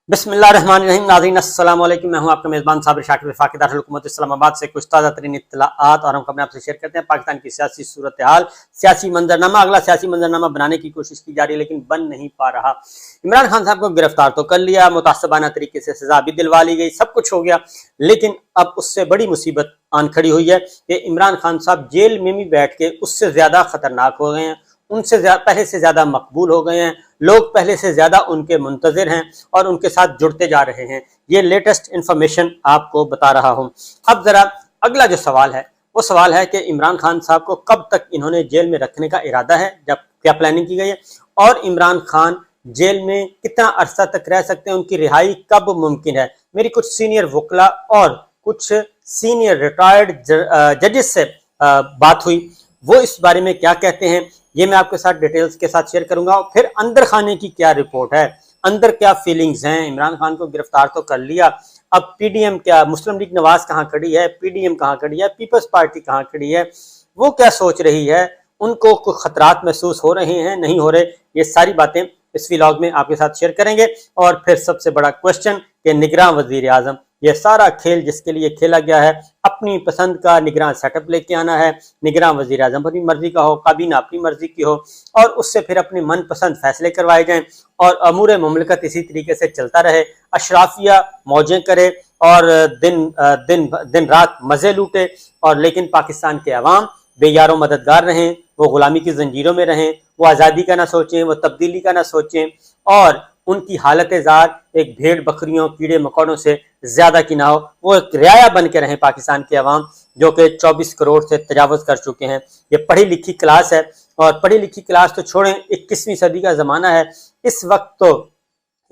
बिस्मिल्लाहिर्रहमानिर्रहीम। नाज़रीन अस्सलाम वालेकुम। मैं हूं आपका मेज़बान साबिर शाकिर वफाकी दारुल हुकूमत इस्लामाबाद से कुछ ताज़ा तरीन इत्तलाआत और हम खबरें आपसे शेयर करते हैं। पाकिस्तान की सियासी सूरत हाल, सियासी मंजरनामा, अगला सियासी मंजरनामा बनाने की कोशिश की जा रही है लेकिन बन नहीं पा रहा। इमरान खान साहब को गिरफ्तार तो कर लिया, मुतासबाना तरीके से सजा भी दिलवा ली गई, सब कुछ हो गया, लेकिन अब उससे बड़ी मुसीबत आन खड़ी हुई है कि इमरान खान साहब जेल में भी बैठ के उससे ज्यादा खतरनाक हो गए हैं, उनसे पहले से ज्यादा मकबूल हो गए हैं, लोग पहले से ज्यादा उनके मुंतजिर हैं और उनके साथ जुड़ते जा रहे हैं। ये लेटेस्ट इंफॉर्मेशन आपको बता रहा हूं। अब जरा अगला जो सवाल है वो सवाल है कि इमरान खान साहब को कब तक इन्होंने जेल में रखने का इरादा है, जब क्या प्लानिंग की गई है, और इमरान खान जेल में कितना अरसा तक रह सकते हैं, उनकी रिहाई कब मुमकिन है। मेरी कुछ सीनियर वकला और कुछ सीनियर रिटायर्ड जजेस से बात हुई, वो इस बारे में क्या कहते हैं ये मैं आपके साथ डिटेल्स के साथ शेयर करूंगा। और फिर अंदर खाने की क्या रिपोर्ट है, अंदर क्या फीलिंग्स हैं। इमरान खान को गिरफ्तार तो कर लिया, अब पीडीएम क्या, मुस्लिम लीग नवाज कहाँ खड़ी है, पीडीएम कहाँ खड़ी है, पीपल्स पार्टी कहाँ खड़ी है, वो क्या सोच रही है, उनको कुछ खतरात महसूस हो रहे हैं, नहीं हो रहे, ये सारी बातें इस व्लॉग में आपके साथ शेयर करेंगे। और फिर सबसे बड़ा क्वेश्चन कि निगरान वजीर आजम, ये सारा खेल जिसके लिए खेला गया है, अपनी पसंद का निगरान सेटअप लेके आना है, निगरान वजीर आजम अपनी मर्जी का हो, काबीना अपनी मर्जी की हो, और उससे फिर अपने मनपसंद फैसले करवाए जाएं और अमूर मुमलिकत इसी तरीके से चलता रहे, अशराफिया मौजें करे और दिन रात मजे लूटे, और लेकिन पाकिस्तान के अवाम बेयारो मददगार रहें, वो गुलामी की जंजीरों में रहें, वो आज़ादी का ना सोचें, वो तब्दीली का ना सोचें, और उनकी हालत ज़ात एक भेड़ बकरियों कीड़े मकोड़ों से ज्यादा की ना हो, वो एक रियाया बन के रहें पाकिस्तान के अवाम जो कि 24 करोड़ से तजावज़ कर चुके हैं। ये पढ़ी लिखी क्लास है, और पढ़ी लिखी क्लास तो छोड़ें, 21वीं सदी का ज़माना है। इस वक्त तो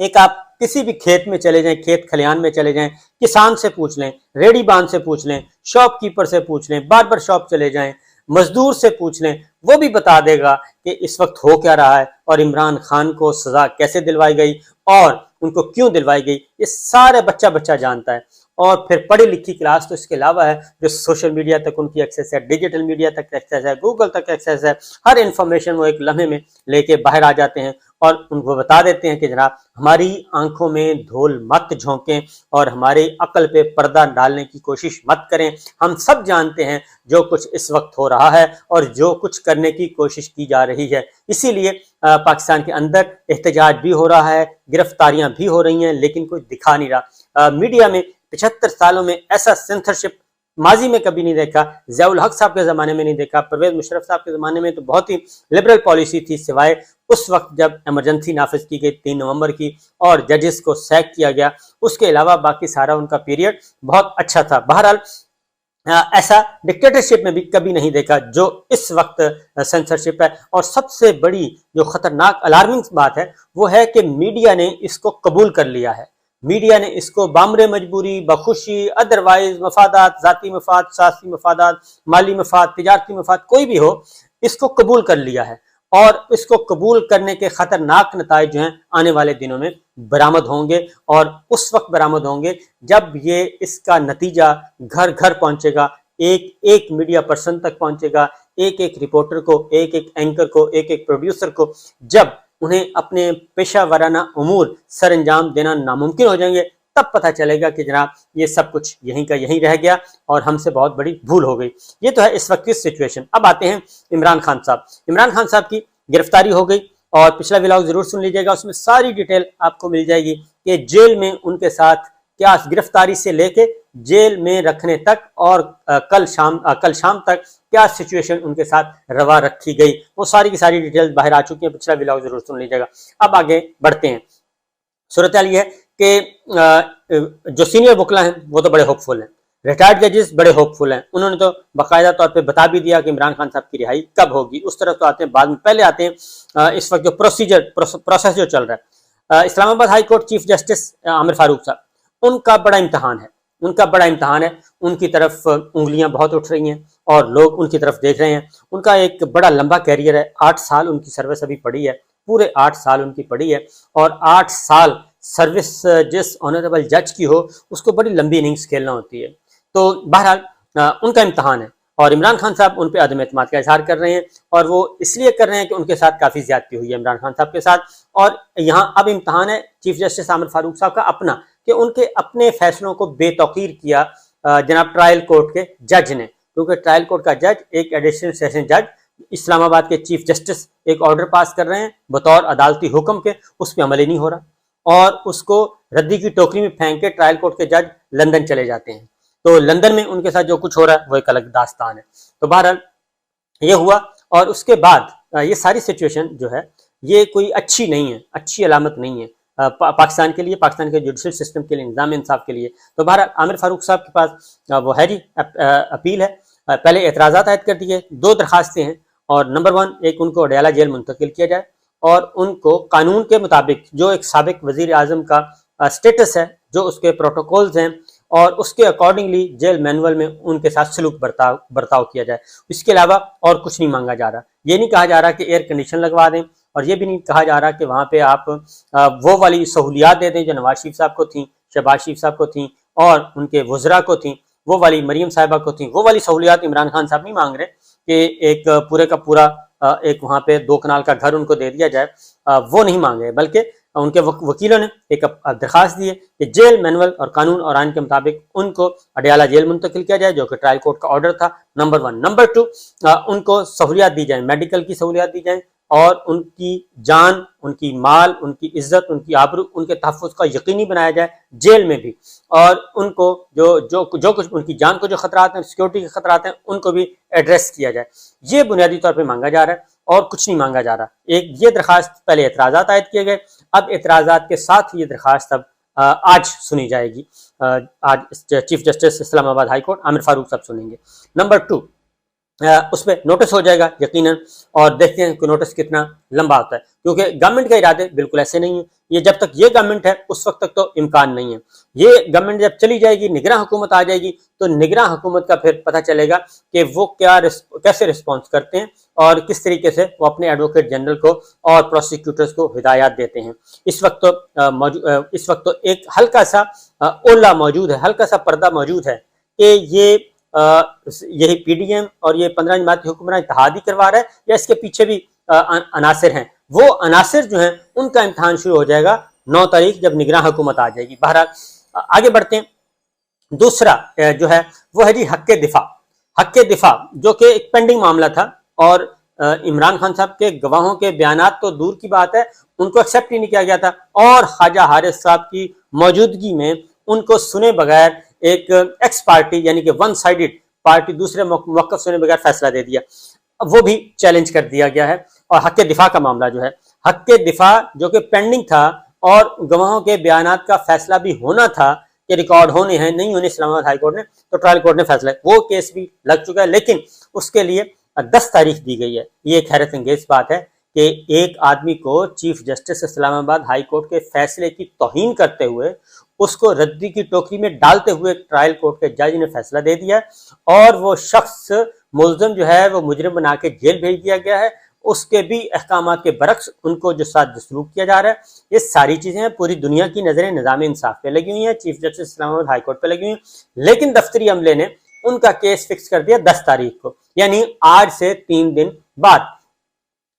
एक आप किसी भी खेत में चले जाएं, खेत खलियान में चले जाएं, किसान से पूछ लें, रेडी बांध से पूछ लें, शॉपकीपर से पूछ लें, बार्बर शॉप चले जाएं, मजदूर से पूछ लें, वो भी बता देगा कि इस वक्त हो क्या रहा है और इमरान खान को सजा कैसे दिलवाई गई और उनको क्यों दिलवाई गई, ये सारे बच्चा बच्चा जानता है। और फिर पढ़ी लिखी क्लास तो इसके अलावा है, जो सोशल मीडिया तक उनकी एक्सेस है, डिजिटल मीडिया तक एक्सेस है, गूगल तक एक्सेस है, हर इंफॉर्मेशन वो एक लम्हे में लेके बाहर आ जाते हैं और उनको बता देते हैं कि जनाब हमारी आंखों में धूल मत झोंकें और हमारे अकल पे पर्दा डालने की कोशिश मत करें। हम सब जानते हैं जो कुछ इस वक्त हो रहा है और जो कुछ करने की कोशिश की जा रही है। इसीलिए पाकिस्तान के अंदर एहतजाज भी हो रहा है, गिरफ्तारियां भी हो रही हैं, लेकिन कोई दिखा नहीं रहा। मीडिया में 75 सालों में ऐसा सेंसरशिप माजी में कभी नहीं देखा, ज़ियाउल हक साहब के ज़माने में नहीं देखा, परवेज मुशर्रफ साहब के ज़माने में तो बहुत ही लिबरल पॉलिसी थी, सिवाय उस वक्त जब इमरजेंसी नाफिज की गई 3 नवंबर की और जजेस को सैक किया गया, उसके अलावा बाकी सारा उनका पीरियड बहुत अच्छा था। बहरहाल ऐसा डिक्टेटरशिप में भी कभी नहीं देखा जो इस वक्त सेंसरशिप है। और सबसे बड़ी जो खतरनाक अलार्मिंग बात है वो है कि मीडिया ने इसको कबूल कर लिया है। मीडिया ने इसको बामरे मजबूरी, बखुशी, अदरवाइज मफादात, जाती मफाद, सियासी मफादात, माली मफाद, तिजारती मफाद, कोई भी हो, इसको कबूल कर लिया है। और इसको कबूल करने के खतरनाक नताइज जो हैं आने वाले दिनों में बरामद होंगे, और उस वक्त बरामद होंगे जब ये इसका नतीजा घर घर पहुंचेगा, एक एक मीडिया पर्सन तक पहुंचेगा, एक एक रिपोर्टर को, एक एक एंकर को, एक एक प्रोड्यूसर को, जब उन्हें अपने पेशा वाराना उमूर सर अंजाम देना नामुमकिन हो जाएंगे, तब पता चलेगा कि जनाब ये सब कुछ यहीं का यहीं रह गया और हमसे बहुत बड़ी भूल हो गई। ये तो है इस वक्त की सिचुएशन। अब आते हैं इमरान खान साहब। इमरान खान साहब की गिरफ्तारी हो गई और पिछला व्लॉग जरूर सुन लीजिएगा, उसमें सारी डिटेल आपको मिल जाएगी कि जेल में उनके साथ क्या, गिरफ्तारी से लेके जेल में रखने तक और कल शाम तक क्या सिचुएशन उनके साथ रवा रखी गई, वो सारी की सारी डिटेल्स बाहर आ चुकी हैं। पिछला व्लॉग जरूर सुन लीजिएगा। अब आगे बढ़ते हैं। सूरत हाल ये है कि जो सीनियर वकला हैं वो तो बड़े होपफुल हैं, रिटायर्ड जजेस बड़े होपफुल हैं, उन्होंने तो बाकायदा तौर पे बता भी दिया कि इमरान खान साहब की रिहाई कब होगी। उस तरफ तो आते हैं बाद में, पहले आते हैं इस वक्त जो प्रोसेस जो चल रहा है। Islamabad high court chief justice Aamir Farooq साहब, उनका बड़ा इम्तहान है, उनकी तरफ उंगलियां बहुत उठ रही हैं और लोग उनकी तरफ देख रहे हैं। उनका एक बड़ा लंबा कैरियर है, 8 साल उनकी सर्विस अभी पड़ी है, पूरे 8 साल उनकी पड़ी है, और 8 साल सर्विस जिस ऑनरेबल जज की हो उसको बड़ी लंबी इनिंग्स खेलना होती है। तो बहरहाल उनका इम्तहान है اور عمران خان صاحب ان پہ عدم اعتماد کا اظہار کر رہے ہیں، اور وہ اس لیے کر رہے ہیں کہ ان کے ساتھ کافی زیادتی ہوئی ہے عمران خان صاحب کے ساتھ۔ اور یہاں اب امتحان ہے چیف جسٹس عامر فاروق صاحب کا اپنا، کہ ان کے اپنے فیصلوں کو بے توقیر کیا جناب ٹرائل کورٹ کے جج نے، کیونکہ ٹرائل کورٹ کا جج ایک ایڈیشنل سیشن جج اسلام آباد کے چیف جسٹس ایک آرڈر پاس کر رہے ہیں بطور عدالتی حکم کے، اس پہ عمل ہی نہیں ہو رہا، اور اس کو ردی کی ٹوکری میں پھینک کے ٹرائل کورٹ کے جج لندن چلے جاتے ہیں۔ تو لندن میں ان کے ساتھ جو کچھ ہو رہا ہے وہ ایک الگ داستان ہے۔ تو بہرحال یہ ہوا، اور اس کے بعد یہ ساری سچویشن جو ہے یہ کوئی اچھی نہیں ہے، اچھی علامت نہیں ہے پاکستان کے لیے، پاکستان کے جوڈیشل سسٹم کے لیے، نظام انصاف کے لیے۔ تو بہرحال عامر فاروق صاحب کے پاس وہ ہے جی اپیل ہے، پہلے اعتراضات عائد کر دیے، 2 درخواستیں ہیں، اور نمبر 1 ایک ان کو اڈیالہ جیل منتقل کیا جائے، اور ان کو قانون کے مطابق جو ایک سابق وزیر اعظم کا سٹیٹس ہے، جو اس کے پروٹوکولز ہیں، اور اس کے اکارڈنگلی جیل مینول میں ان کے ساتھ سلوک برتاؤ کیا جائے۔ اس کے علاوہ اور کچھ نہیں مانگا جا رہا، یہ نہیں کہا جا رہا کہ ایئر کنڈیشن لگوا دیں، اور یہ بھی نہیں کہا جا رہا کہ وہاں پہ آپ وہ والی سہولیات دے دیں جو نواز شریف صاحب کو تھیں، شہباز شریف صاحب کو تھیں، اور ان کے وزراء کو تھیں، وہ والی مریم صاحبہ کو تھیں، وہ والی سہولیات عمران خان صاحب نہیں مانگ رہے کہ ایک پورے کا پورا ایک وہاں پہ 2 کنال کا گھر ان کو دے دیا جائے، وہ نہیں مانگ رہے، بلکہ ان کے وکیلوں نے ایک درخواست دی ہے کہ جیل مینول اور قانون اور آئین کے مطابق ان کو اڈیالہ جیل منتقل کیا جائے، جو کہ ٹرائل کورٹ کا آرڈر تھا، نمبر 1۔ نمبر 2 ان کو سہولیات دی جائیں، میڈیکل کی سہولیات دی جائیں، اور ان کی جان، ان کی مال، ان کی عزت، ان کی آبرو، ان کے تحفظ کا یقینی بنایا جائے جیل میں بھی، اور ان کو جو کچھ ان کی جان کو جو خطرات ہیں، سیکورٹی کے خطرات ہیں، ان کو بھی ایڈریس کیا جائے۔ یہ بنیادی طور پہ مانگا جا رہا ہے، اور کچھ نہیں مانگا جا رہا۔ ایک یہ درخواست، پہلے اعتراضات عائد کیے گئے، اب اعتراضات کے ساتھ یہ درخواست اب آج سنی جائے گی، آج چیف جسٹس اسلام آباد ہائی کورٹ عامر فاروق صاحب سنیں گے۔ نمبر 2 اس پہ نوٹس ہو جائے گا یقیناً، اور دیکھتے ہیں کہ نوٹس کتنا لمبا ہوتا ہے، کیونکہ گورنمنٹ کا ارادے بالکل ایسے نہیں ہیں، یہ جب تک یہ گورنمنٹ ہے اس وقت تک تو امکان نہیں ہے، یہ گورنمنٹ جب چلی جائے گی، نگراں حکومت آ جائے گی، تو نگراں حکومت کا پھر پتہ چلے گا کہ وہ کیسے رسپانس کرتے ہیں، اور کس طریقے سے وہ اپنے ایڈوکیٹ جنرل کو اور پروسیکیوٹرز کو ہدایات دیتے ہیں۔ اس وقت تو ایک ہلکا سا اولا موجود ہے، ہلکا سا پردہ موجود ہے کہ یہی پی ڈی ایم اور یہ 15 جماعتی حکمران اتحادی کروا رہا ہے، یا اس کے پیچھے بھی عناصر ہیں۔ وہ عناصر جو ہیں ان کا امتحان شروع ہو جائے گا 9 تاریخ جب نگراں حکومت آ جائے گی۔ بہرحال آگے بڑھتے ہیں۔ دوسرا جو ہے وہ ہے جی حق دفاع۔ حق دفاع جو کہ ایک پینڈنگ معاملہ تھا، اور عمران خان صاحب کے گواہوں کے بیانات تو دور کی بات ہے، ان کو ایکسیپٹ ہی نہیں کیا گیا تھا، اور خواجہ حارث صاحب کی موجودگی میں ان کو سنے بغیر ایک ایکس پارٹی، یعنی کہ ون سائیڈڈ پارٹی، دوسرے موقف سنے بغیر فیصلہ دے دیا، وہ بھی چیلنج کر دیا گیا ہے۔ اور حق دفاع کا معاملہ جو ہے، حق دفاع جو کہ پینڈنگ تھا، اور گواہوں کے بیانات کا فیصلہ بھی ہونا تھا کہ ریکارڈ ہونے ہیں نہیں ہونے، اسلام آباد ہائی کورٹ نے تو ٹرائل کورٹ نے فیصلہ، وہ کیس بھی لگ چکا ہے، لیکن اس کے لیے 10 تاریخ دی گئی ہے۔ یہ ایک حیرت انگیز بات ہے کہ ایک آدمی کو چیف جسٹس اسلام آباد ہائی کورٹ کے فیصلے کی توہین کرتے ہوئے، اس کو ردی کی ٹوکری میں ڈالتے ہوئے ٹرائل کورٹ کے جج نے فیصلہ دے دیا، اور وہ شخص ملزم جو ہے وہ مجرم بنا کے جیل بھیج دیا گیا ہے، اس کے بھی احکامات کے برعکس ان کو جو ساتھ سلوک کیا جا رہا ہے۔ یہ ساری چیزیں پوری دنیا کی نظریں نظام انصاف پہ لگی ہوئی ہیں، چیف جسٹس اسلام آباد ہائی کورٹ پہ لگی ہوئی ہیں، لیکن دفتری عملے نے ان کا کیس فکس کر دیا 10 تاریخ کو، یعنی آج سے 3 دن بعد۔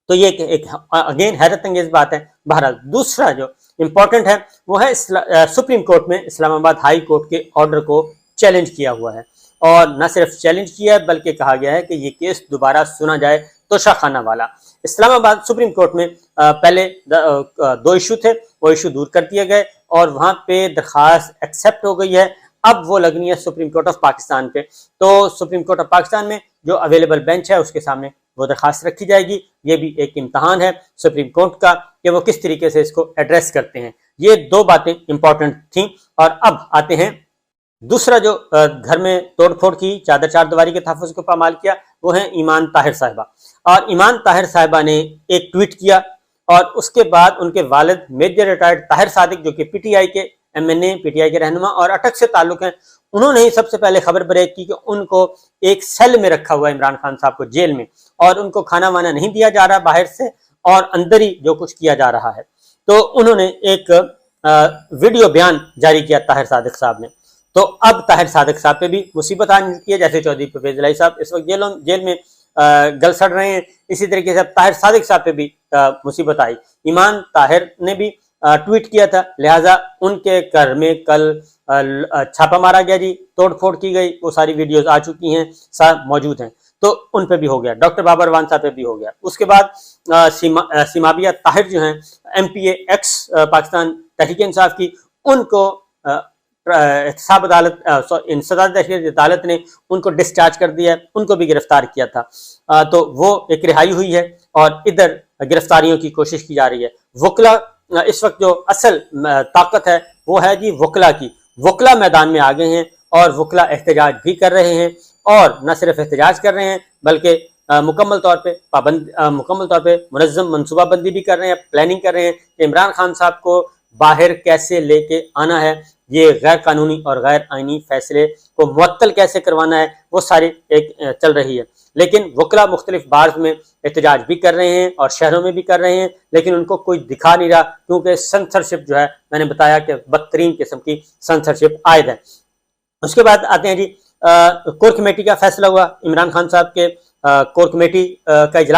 تو یہ ایک اگین حیرت انگیز بات ہے۔ بہرحال دوسرا جو امپورٹنٹ ہے وہ ہے سپریم کورٹ میں اسلام آباد ہائی کورٹ کے آرڈر کو چیلنج کیا ہوا ہے، اور نہ صرف چیلنج کیا ہے بلکہ کہا گیا ہے کہ یہ کیس دوبارہ سنا جائے توشہ خانہ والا۔ اسلام آباد سپریم کورٹ میں پہلے 2 ایشو تھے، وہ ایشو دور کر دیے گئے، اور وہاں پہ درخواست ایکسیپٹ ہو گئی ہے۔ اب وہ لگنی ہے سپریم کورٹ آف پاکستان پہ، تو سپریم کورٹ آف پاکستان میں جو اویلیبل بینچ ہے اس کے سامنے وہ درخواست رکھی جائے گی۔ یہ بھی ایک امتحان ہے سپریم کورٹ کا کہ وہ کس طریقے سے اس کو ایڈریس کرتے ہیں۔ یہ 2 باتیں امپورٹنٹ تھیں، اور اب آتے ہیں دوسرا جو گھر میں توڑ پھوڑ کی، چادر چار دیواری کے تحفظ کو پامال کیا، وہ ہیں ایمان طاہر صاحبہ۔ اور ایمان طاہر صاحبہ نے ایک ٹویٹ کیا، اور اس کے بعد ان کے والد میجر ریٹائرڈ طاہر صادق جو کہ پی ٹی آئی کے MNA، پی ٹی آئی کے رہنما اور اٹک سے تعلق ہیں، انہوں نے ہی سب سے پہلے خبر بریک کی کہ ان کو ایک سیل میں رکھا ہوا ہے عمران خان صاحب کو، جیل میں، اور ان کو کھانا وانا نہیں دیا جا رہا باہر سے، اور اندر ہی جو کچھ کیا جا رہا ہے۔ تو انہوں نے ایک ویڈیو بیان جاری کیا طاہر صادق صاحب نے، तो अब ताहिर सादिक साहब पे भी मुसीबत आने की है, जैसे चौधरी परवेज इलाही साहब इस वक्त जेल में गल सड़ रहे हैं, इसी तरीके से अब ताहिर सादिक साहब पे भी मुसीबत आई। ईमान ताहिर ने भी ट्वीट किया था, लिहाजा उनके घर में कल छापा मारा गया जी, तोड़ फोड़ की गई, वो सारी वीडियोस आ चुकी हैं, मौजूद हैं, तो उन पे भी हो गया। डॉक्टर बाबर वान साहब पे भी हो गया। उसके बाद सीमाबिया ताहिर जो हैं MPA एक्स पाकिस्तान तहरीक इंसाफ की, उनको एहतसाब अदालत ने उनको डिस्चार्ज कर दिया है, उनको भी गिरफ्तार किया था। तो वो एक रिहाई हुई है और इधर गिरफ्तारियों की कोशिश की जा रही है। वकला इस वक्त जो असल ताकत है वो है जी वकला की। वकला मैदान में आ गए हैं और वकला एहतजाज भी कर रहे हैं, और न सिर्फ एहतजाज कर रहे हैं बल्कि मुकम्मल तौर पे मुनज़्ज़म मनसूबाबंदी भी कर रहे हैं, प्लानिंग कर रहे हैं कि इमरान खान साहब को बाहर कैसे लेके आना है, ये गैर कानूनी और गैर आइनी फैसले को मुअत्तल कैसे करवाना है, वो सारी एक चल रही है। लेकिन वकला मुख्तलिफ बार्स में एहतजाज भी कर रहे हैं और शहरों में भी कर रहे हैं, लेकिन उनको कोई दिखा नहीं रहा, क्योंकि सेंसरशिप जो है, मैंने बताया कि बदतरीन किस्म की सेंसरशिप आयद है। उसके बाद आते हैं जी कोर कमेटी का फैसला हुआ। इमरान खान साहब के कोर कमेटी का इजलास